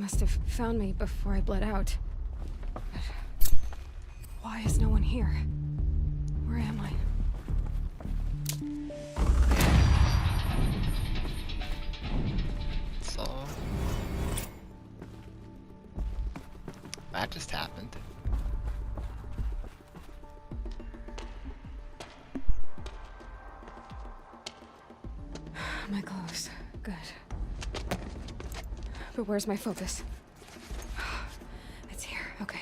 must have found me before I bled out. But why is no one here? Where am I? So... that just happened. My clothes. Good. But where's my focus? It's here. Okay.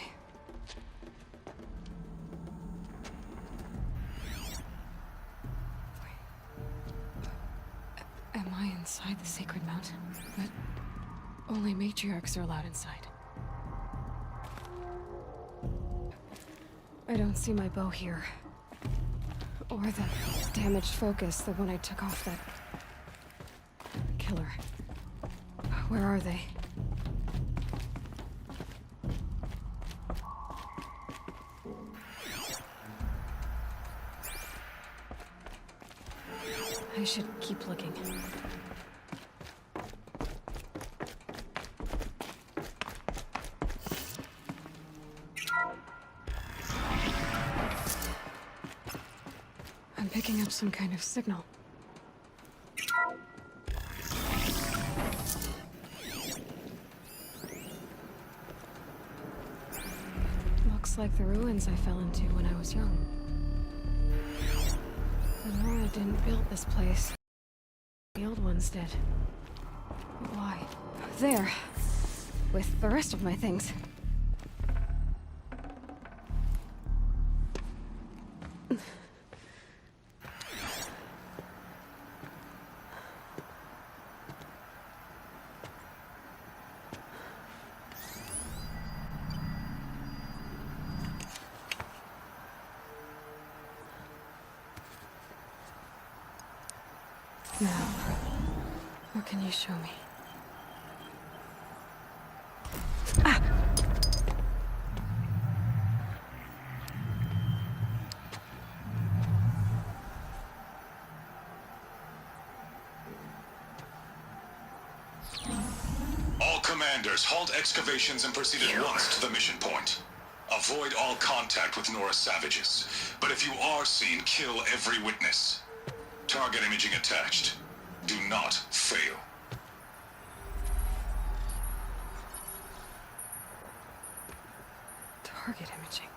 Am I inside the sacred mountain? But only matriarchs are allowed inside. I don't see my bow here. Or the damaged focus, the one I took off that killer. Where are they? I should keep looking. I'm picking up some kind of signal. Looks like the ruins I fell into when I was young. The Nora didn't build this place. The old ones did. But why? There. With the rest of my things. Now, what can you show me? Ah! All commanders, halt excavations and proceed at once to the mission point. Avoid all contact with Nora savages. But if you are seen, kill every witness. Target imaging attached. Do not fail. Target imaging.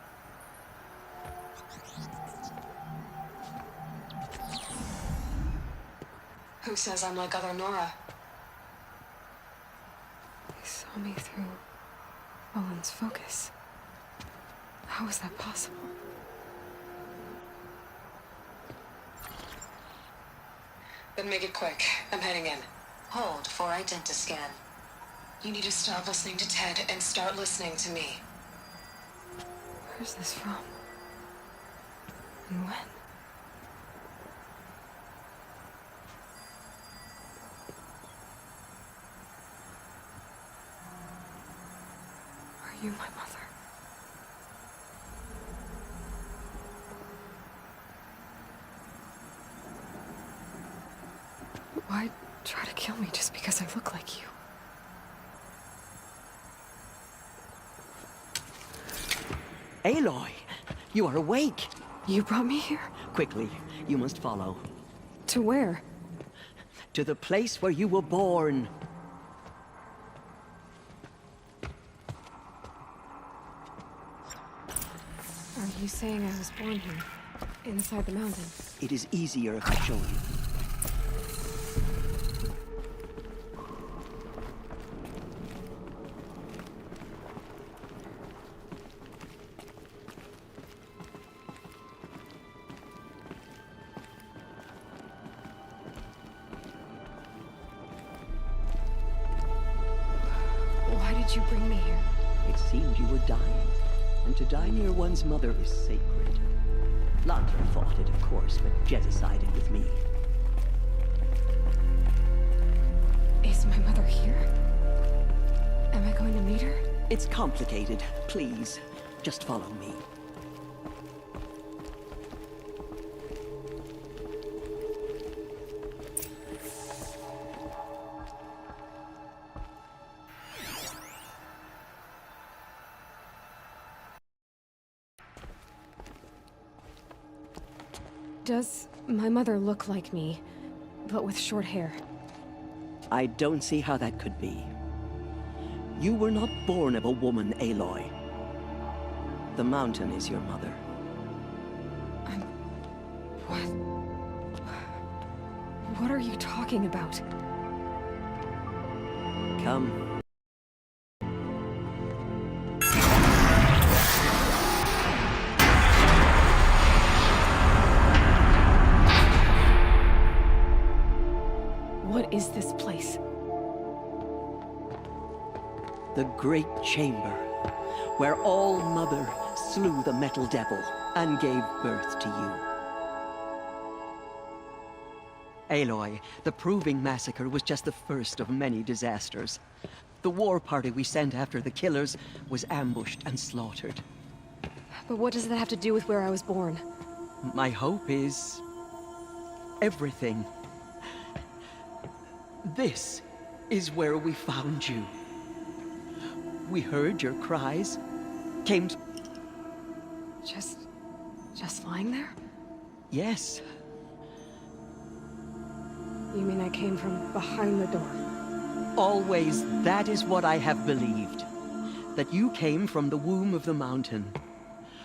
Who says I'm like other Nora? They saw me through Owen's focus. How is that possible? Then make it quick. I'm heading in. Hold for identiscan. You need to stop listening to Ted and start listening to me. Where's this from? And when? Are you my mother? Why try to kill me just because I look like you? Aloy, you are awake. You brought me here? Quickly, you must follow. To where? To the place where you were born. Are you saying I was born here? Inside the mountain? It is easier if I show you. Why did you bring me here? It seemed you were dying, and to die near one's mother is sacred. Lantern fought it, of course, but Jetta sided with me. Is my mother here? Am I going to meet her? It's complicated. Please, just follow me. Does my mother look like me, but with short hair? I don't see how that could be. You were not born of a woman, Aloy. The mountain is your mother. What? What are you talking about? Come. What is this place? The Great Chamber, where All-Mother slew the Metal Devil and gave birth to you. Aloy, the Proving Massacre was just the first of many disasters. The war party we sent after the killers was ambushed and slaughtered. But what does that have to do with where I was born? My hope is... everything. This is where we found you. We heard your cries, came... Just lying there? Yes. You mean I came from behind the door? Always, that is what I have believed. That you came from the womb of the mountain.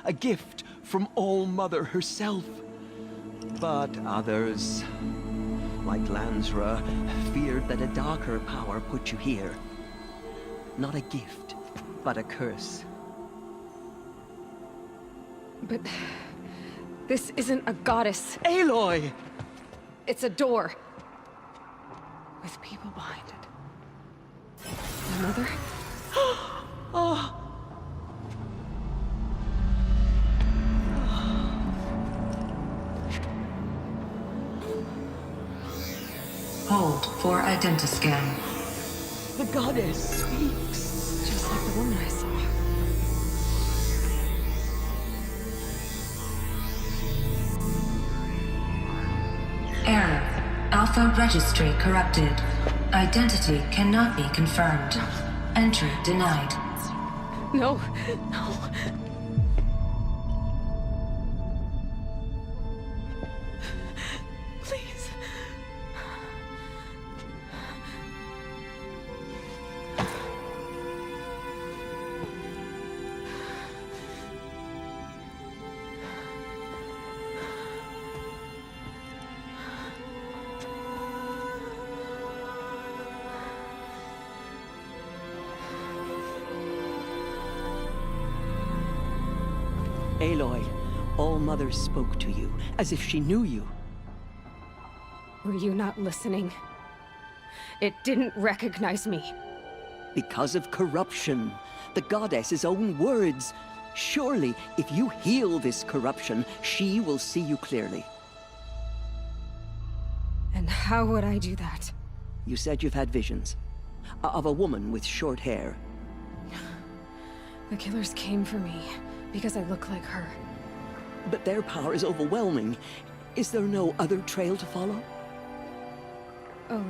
A gift from All-Mother herself. But others, like Lansra, feared that a darker power put you here. Not a gift, but a curse. But... this isn't a goddess. Aloy! It's a door. With people behind it. My mother? Oh! Hold for identiscan. The goddess speaks. Just like the woman I saw. Error. Alpha registry corrupted. Identity cannot be confirmed. Entry denied. No, no. Please. Aloy, All-Mother spoke to you, as if she knew you. Were you not listening? It didn't recognize me. Because of corruption. The goddess's own words. Surely, if you heal this corruption, she will see you clearly. And how would I do that? You said you've had visions. Of a woman with short hair. The killers came for me because I look like her. But their power is overwhelming. Is there no other trail to follow? Oh.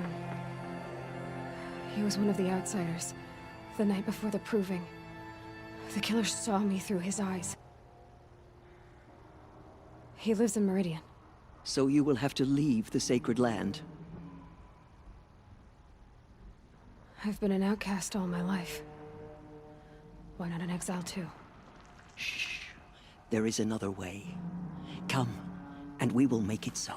He was one of the outsiders. The night before the Proving. The killer saw me through his eyes. He lives in Meridian. So you will have to leave the sacred land. I've been an outcast all my life. Why not an exile too? Shh. There is another way. Come, and we will make it so.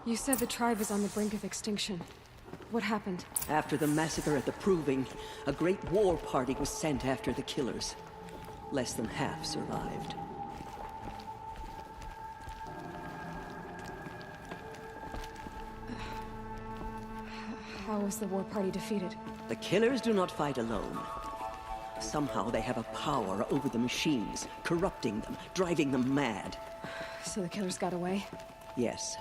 You said the tribe is on the brink of extinction. What happened? After the massacre at the Proving, a great war party was sent after the killers. Less than half survived. How was the war party defeated? The killers do not fight alone. Somehow they have a power over the machines, corrupting them, driving them mad. So the killers got away? Yes.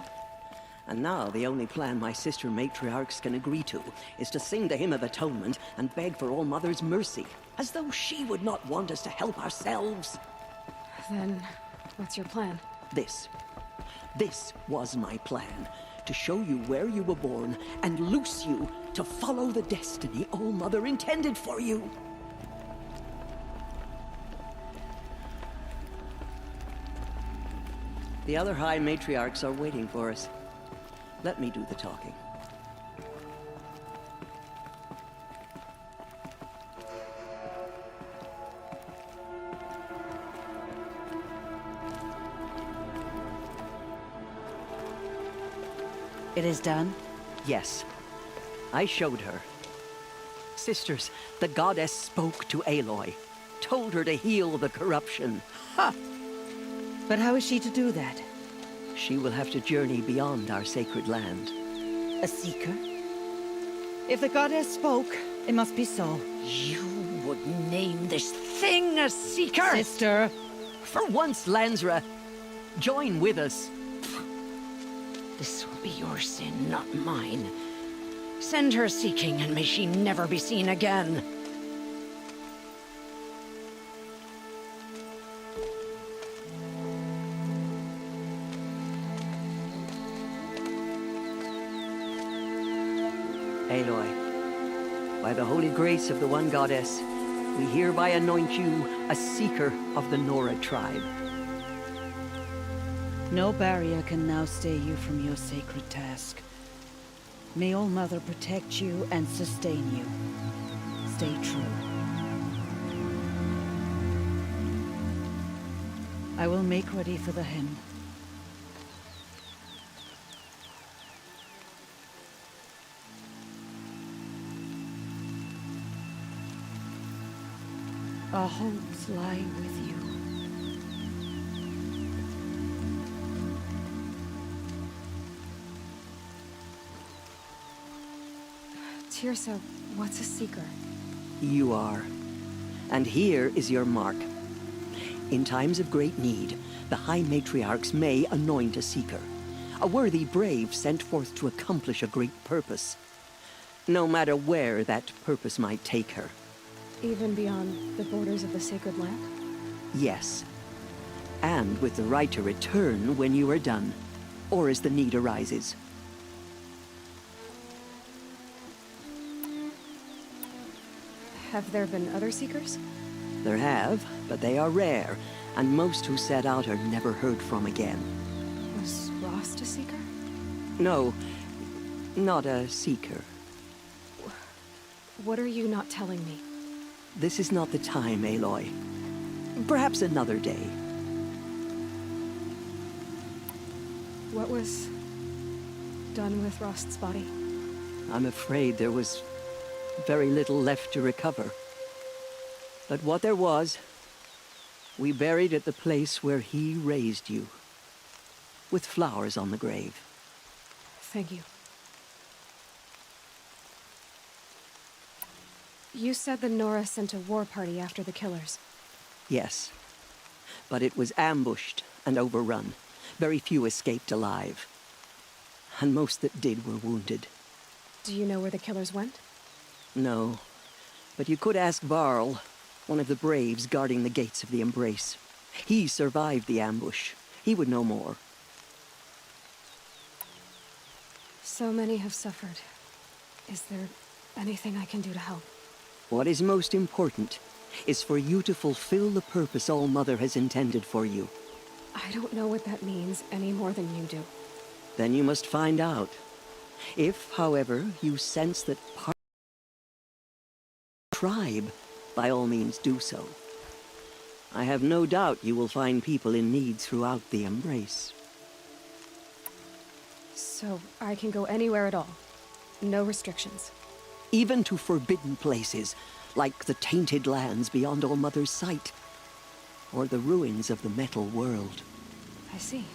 And now the only plan my sister matriarchs can agree to is to sing the Hymn of Atonement and beg for All-Mother's mercy, as though she would not want us to help ourselves. Then, what's your plan? This was my plan. To show you where you were born and loose you to follow the destiny All-Mother intended for you. The other High Matriarchs are waiting for us. Let me do the talking. It is done? Yes. I showed her. Sisters, the goddess spoke to Aloy. Told her to heal the corruption. Ha! But how is she to do that? She will have to journey beyond our sacred land. A seeker? If the goddess spoke, it must be so. You would name this thing a seeker? Sister! For once, Lansra, join with us. This will be your sin, not mine. Send her seeking, and may she never be seen again. Aloy, by the holy grace of the One Goddess, we hereby anoint you a seeker of the Nora tribe. No barrier can now stay you from your sacred task. May All Mother protect you and sustain you. Stay true. I will make ready for the hymn. Our hopes lie with you. Teersa, what's a seeker? You are. And here is your mark. In times of great need, the High Matriarchs may anoint a seeker. A worthy brave sent forth to accomplish a great purpose. No matter where that purpose might take her. Even beyond the borders of the sacred land? Yes. And with the right to return when you are done, or as the need arises. Have there been other seekers? There have, but they are rare, and most who set out are never heard from again. Was Rost a seeker? No, not a seeker. What are you not telling me? This is not the time, Aloy. Perhaps another day. What was done with Rost's body? I'm afraid there was very little left to recover. But what there was, we buried at the place where he raised you, with flowers on the grave. Thank you. You said the Nora sent a war party after the killers. Yes, but it was ambushed and overrun. Very few escaped alive. And most that did were wounded. Do you know where the killers went? No, but you could ask Varl, one of the braves guarding the gates of the Embrace. He survived the ambush. He would know more. So many have suffered. Is there anything I can do to help? What is most important is for you to fulfill the purpose All Mother has intended for you. I don't know what that means any more than you do. Then you must find out. If, however, you sense that part of the tribe, by all means do so. I have no doubt you will find people in need throughout the Embrace. So I can go anywhere at all? No restrictions? Even to forbidden places, like the tainted lands beyond All Mother's sight, or the ruins of the metal world. I see.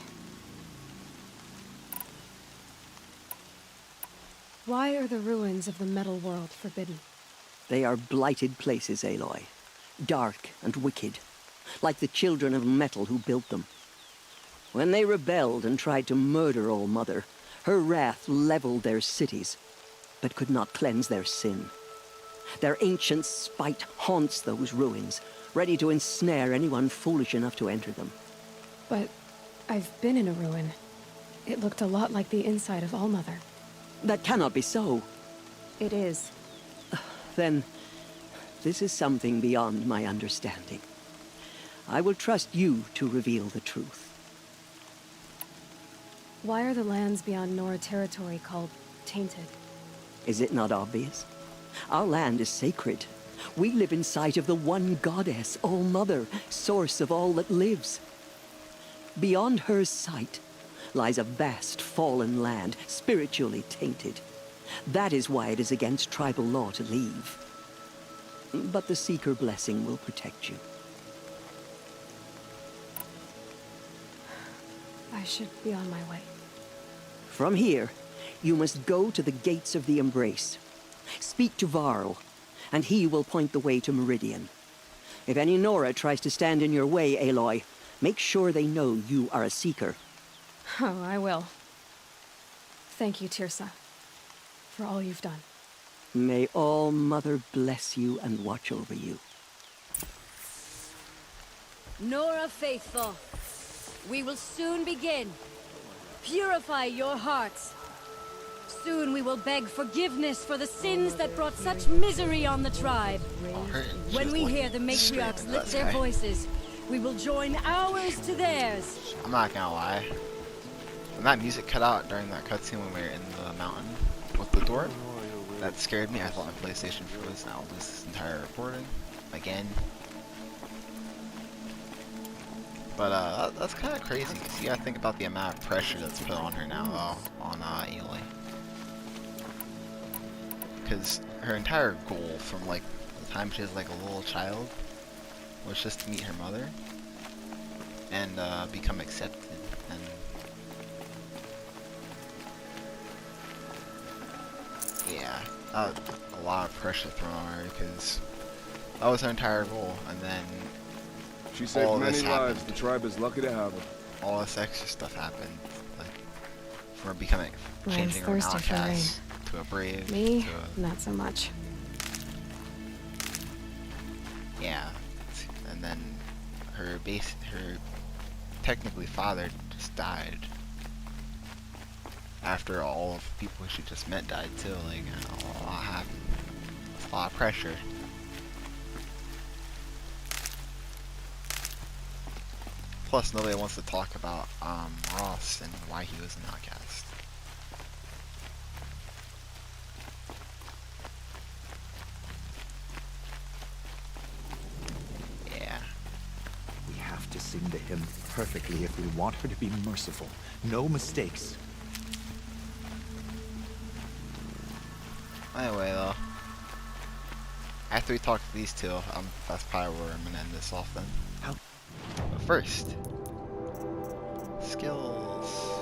Why are the ruins of the metal world forbidden? They are blighted places, Aloy. Dark and wicked, like the children of metal who built them. When they rebelled and tried to murder All Mother, her wrath leveled their cities, but could not cleanse their sin. Their ancient spite haunts those ruins, ready to ensnare anyone foolish enough to enter them. But I've been in a ruin. It looked a lot like the inside of All Mother. That cannot be so. It is. Then, this is something beyond my understanding. I will trust you to reveal the truth. Why are the lands beyond Nora territory called tainted? Is it not obvious? Our land is sacred. We live in sight of the one goddess, All-Mother, source of all that lives. Beyond her sight lies a vast fallen land, spiritually tainted. That is why it is against tribal law to leave. But the Seeker blessing will protect you. I should be on my way. From here, you must go to the Gates of the Embrace. Speak to Varl, and he will point the way to Meridian. If any Nora tries to stand in your way, Aloy, make sure they know you are a Seeker. Oh, I will. Thank you, Tirsa, for all you've done. May All-Mother bless you and watch over you. Nora Faithful, we will soon begin. Purify your hearts. Soon we will beg forgiveness for the sins that brought such misery on the tribe. When we hear the matriarchs lift their voices, we will join ours to theirs. I'm not gonna lie. When that music cut out during that cutscene when we were in the mountain with the door, that scared me. I thought my PlayStation froze, and I'll lose this entire recording again. But that's kind of crazy, because you gotta think about the amount of pressure that's put on her now, though, on Aloy. Because her entire goal from, like, the time she was, like, a little child was just to meet her mother and become accepted. And yeah, a lot of pressure thrown on her, because that was her entire goal. And then she saved many lives. The tribe is lucky to have her. All this extra stuff happened, like from her becoming, changing her outcast to a brave. Me, to a, not so much. Yeah, and then her technically father just died after all of the people she just met died too. Like, a lot happened. It's a lot of pressure. Plus, nobody wants to talk about Rost and why he was an outcast. Yeah. We have to sing to him perfectly if we want her to be merciful. No mistakes. Anyway, though, after we talk to these two, that's probably where I'm gonna end this off then. But first, skills.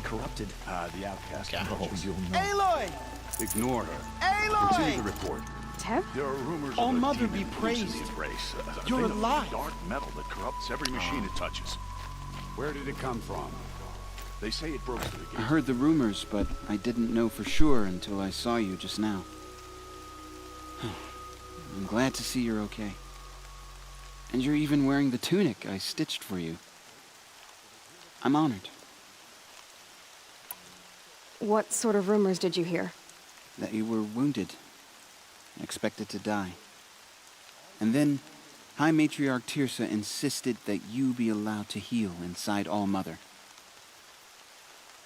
Corrupted. The outcast Okay. knows you'll know. Aloy! Ignore her. Aloy! Continue the report. Teb? There are rumors All of a Mother demon be praised. loose in the Embrace. A You're thing of alive. dark metal that corrupts every machine it touches. Where did it come from? They say it broke through the I gate. heard the rumors, but I didn't know for sure until I saw you just now. I'm glad to see you're okay. And you're even wearing the tunic I stitched for you. I'm honored. What sort of rumors did you hear? That you were wounded, expected to die. And then, High Matriarch Tirsa insisted that you be allowed to heal inside All-Mother.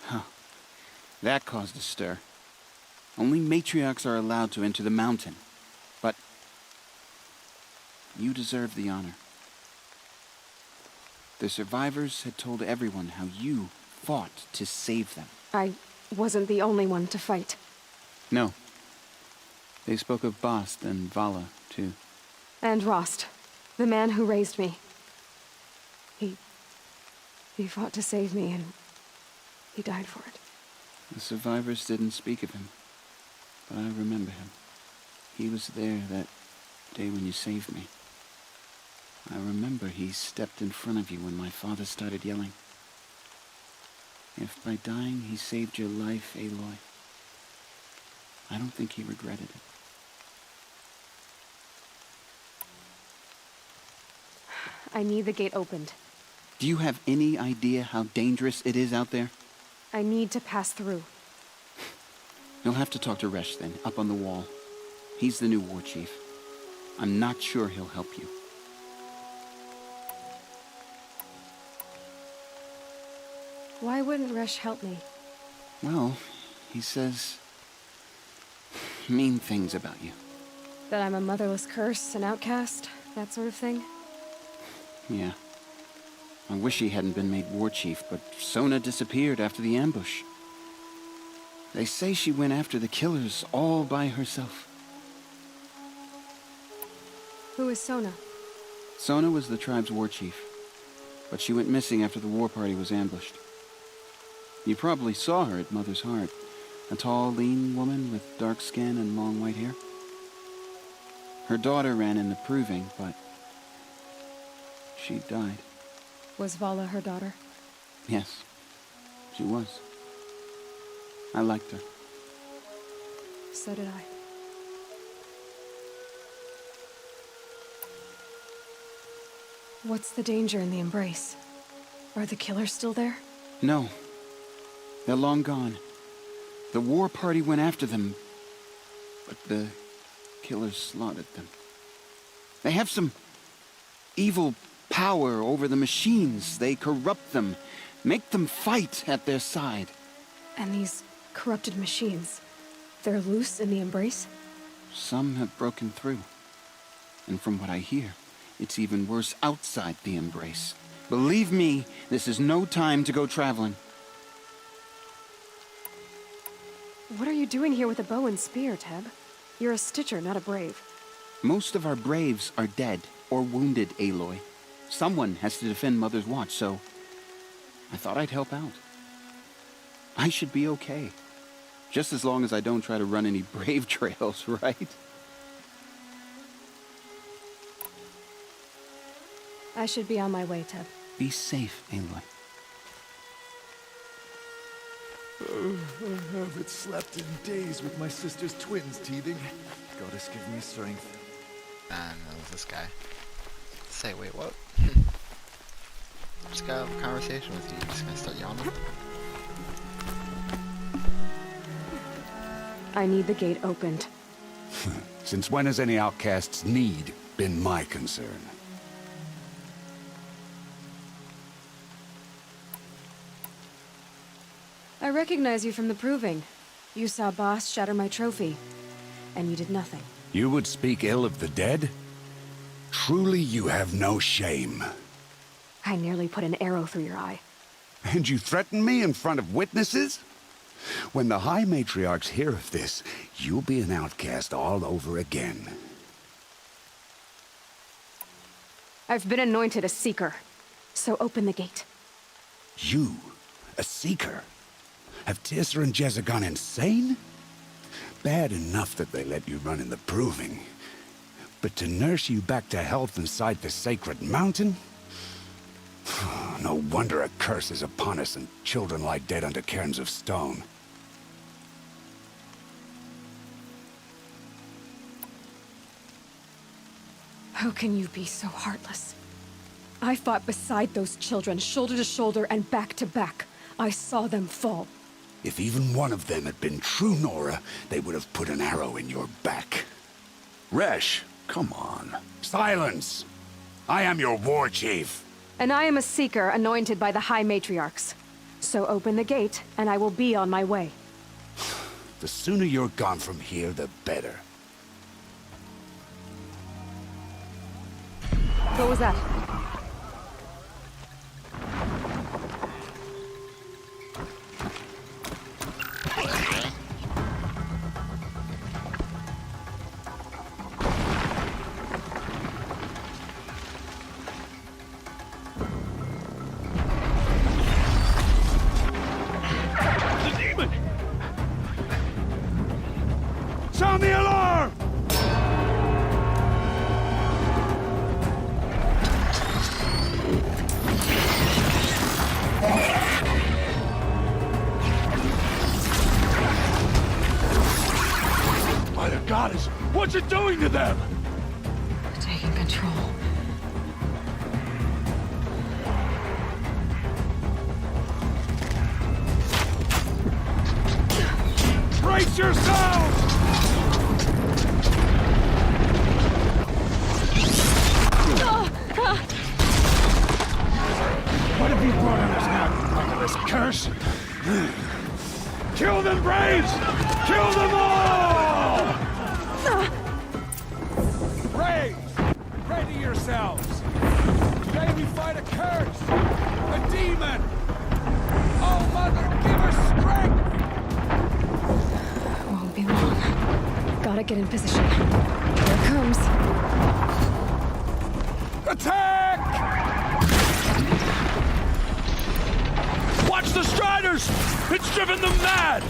Huh. That caused a stir. Only matriarchs are allowed to enter the mountain. But you deserve the honor. The survivors had told everyone how you fought to save them. I wasn't the only one to fight. No. They spoke of Bast and Vala, too. And Rost, the man who raised me. He fought to save me, and he died for it. The survivors didn't speak of him, but I remember him. He was there that day when you saved me. I remember he stepped in front of you when my father started yelling. If by dying he saved your life, Aloy, I don't think he regretted it. I need the gate opened. Do you have any idea how dangerous it is out there? I need to pass through. You'll have to talk to Resh then, up on the wall. He's the new war chief. I'm not sure he'll help you. Why wouldn't Resh help me? Well, he says mean things about you. That I'm a motherless curse, an outcast, that sort of thing? Yeah. I wish he hadn't been made war chief, but Sona disappeared after the ambush. They say she went after the killers all by herself. Who is Sona? Sona was the tribe's war chief, but she went missing after the war party was ambushed. You probably saw her at Mother's Heart. A tall, lean woman with dark skin and long white hair. Her daughter ran in the proving, but she died. Was Vala her daughter? Yes, she was. I liked her. So did I. What's the danger in the embrace? Are the killers still there? No. They're long gone. The war party went after them, but the killers slaughtered them. They have some evil power over the machines. They corrupt them, make them fight at their side. And these corrupted machines, they're loose in the embrace? Some have broken through. And from what I hear, it's even worse outside the embrace. Believe me, this is no time to go traveling. What are you doing here with a bow and spear, Teb? You're a Stitcher, not a Brave. Most of our Braves are dead or wounded, Aloy. Someone has to defend Mother's Watch, so I thought I'd help out. I should be okay. Just as long as I don't try to run any Brave trails, right? I should be on my way, Teb. Be safe, Aloy. I haven't slept in days with my sister's twins teething. Goddess give me strength. And that was this guy. Say, wait, what? Just gotta have a conversation with you. You're just gonna start yawning? I need the gate opened. Since when has any outcast's need been my concern? I recognize you from the proving. You saw Boss shatter my trophy, and you did nothing. You would speak ill of the dead? Truly you have no shame. I nearly put an arrow through your eye. And you threaten me in front of witnesses? When the High Matriarchs hear of this, you'll be an outcast all over again. I've been anointed a Seeker, so open the gate. You, a Seeker? Have Teersa and Jezza gone insane? Bad enough that they let you run in the proving. But to nurse you back to health inside the sacred mountain? No wonder a curse is upon us and children lie dead under cairns of stone. How can you be so heartless? I fought beside those children, shoulder to shoulder and back to back. I saw them fall. If even one of them had been true Nora, they would have put an arrow in your back. Resh, come on. Silence! I am your war chief. And I am a Seeker anointed by the High Matriarchs. So open the gate, and I will be on my way. The sooner you're gone from here, the better. What was that? Sound the alarm! Goddess, what's it doing to them? Taking control. Brace yourselves! What have you brought on us now, under this curse? Kill them, Braves! Kill them all! Braves, ready yourselves! Today we fight a curse, a demon! Oh, Mother, give us strength! Won't be long. Gotta get in position. Here it comes. Attack! Watch the Striders! It's driven them mad!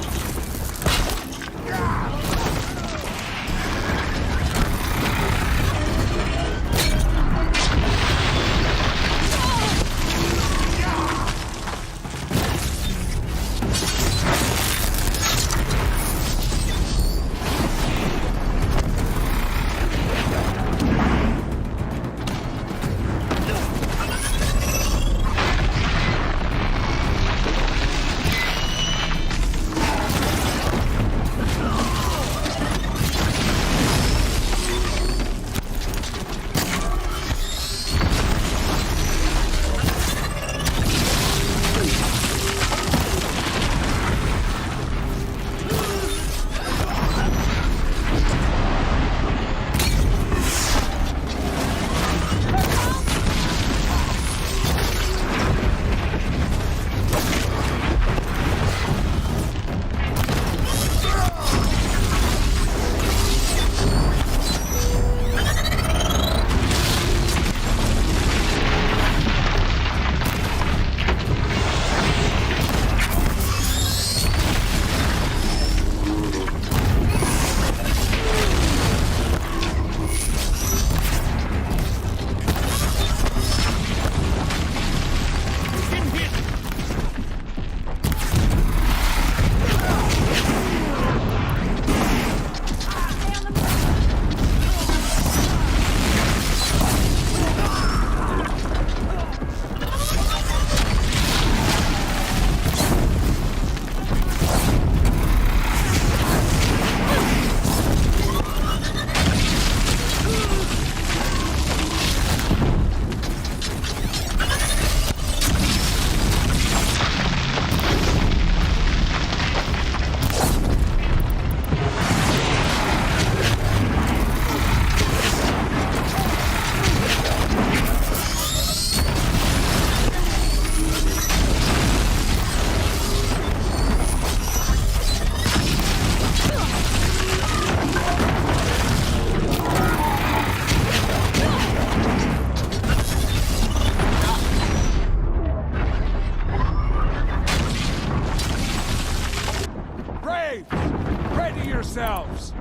yourselves!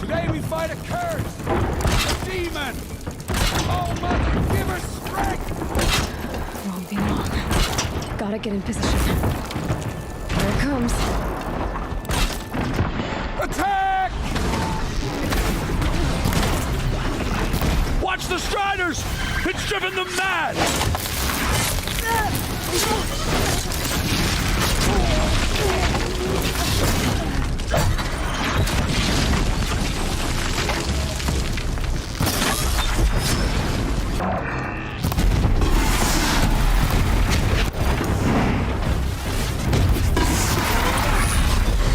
Today we fight a curse! A demon! Oh, Mother, give her strength! Won't be long. Gotta get in position. Here it comes. Attack! Watch the Striders! It's driven them mad!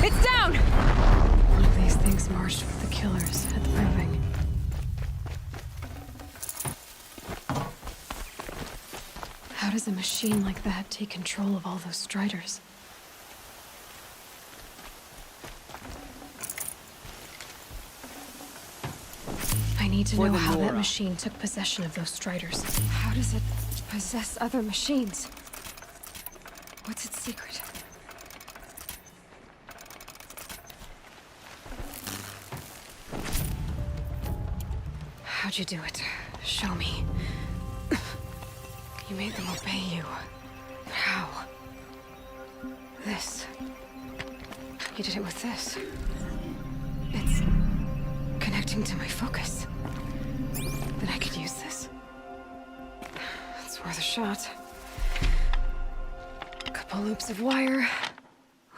It's down! One of these things marched with the killers at the proving. How does a machine like that take control of all those Striders? I need to know how that machine took possession of those Striders. How does it possess other machines? What's its secret? How'd you do it? Show me. You made them obey you. But how? This. You did it with this. It's connecting to my focus. Then I could use this. It's worth a shot. A couple loops of wire.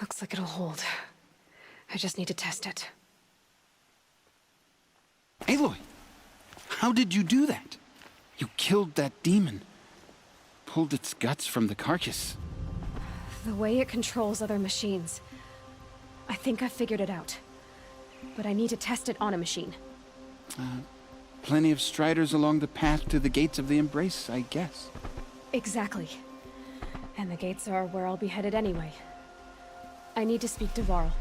Looks like it'll hold. I just need to test it. Aloy! How did you do that? You killed that demon. Pulled its guts from the carcass. The way it controls other machines. I think I figured it out. But I need to test it on a machine. Plenty of striders along the path to the gates of the Embrace, I guess. Exactly. And the gates are where I'll be headed anyway. I need to speak to Varl.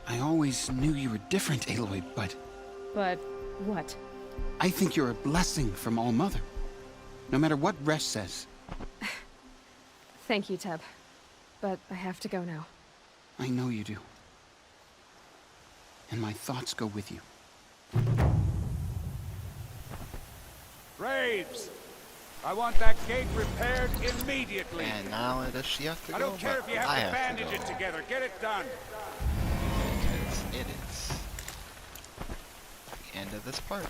I always knew you were different, Aloy, but... But what? I think you're a blessing from All Mother. No matter what Resh says. Thank you, Teb. But I have to go now. I know you do. And my thoughts go with you. Graves! I want that gate repaired immediately. And now does she have to go? I don't care if you have I to bandage it together. Get it done. Because it is the end of this part.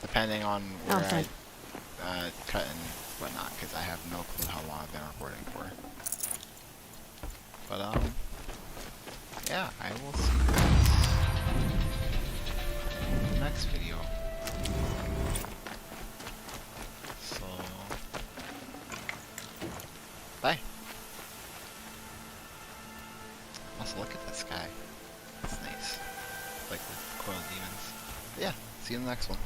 Depending on where I cut and whatnot, because I have no clue how long I've been recording for. But yeah, I will see you guys in the next video. So, bye. Also, look at that sky. It's nice. Like the coiled demons. But yeah, see you in the next one.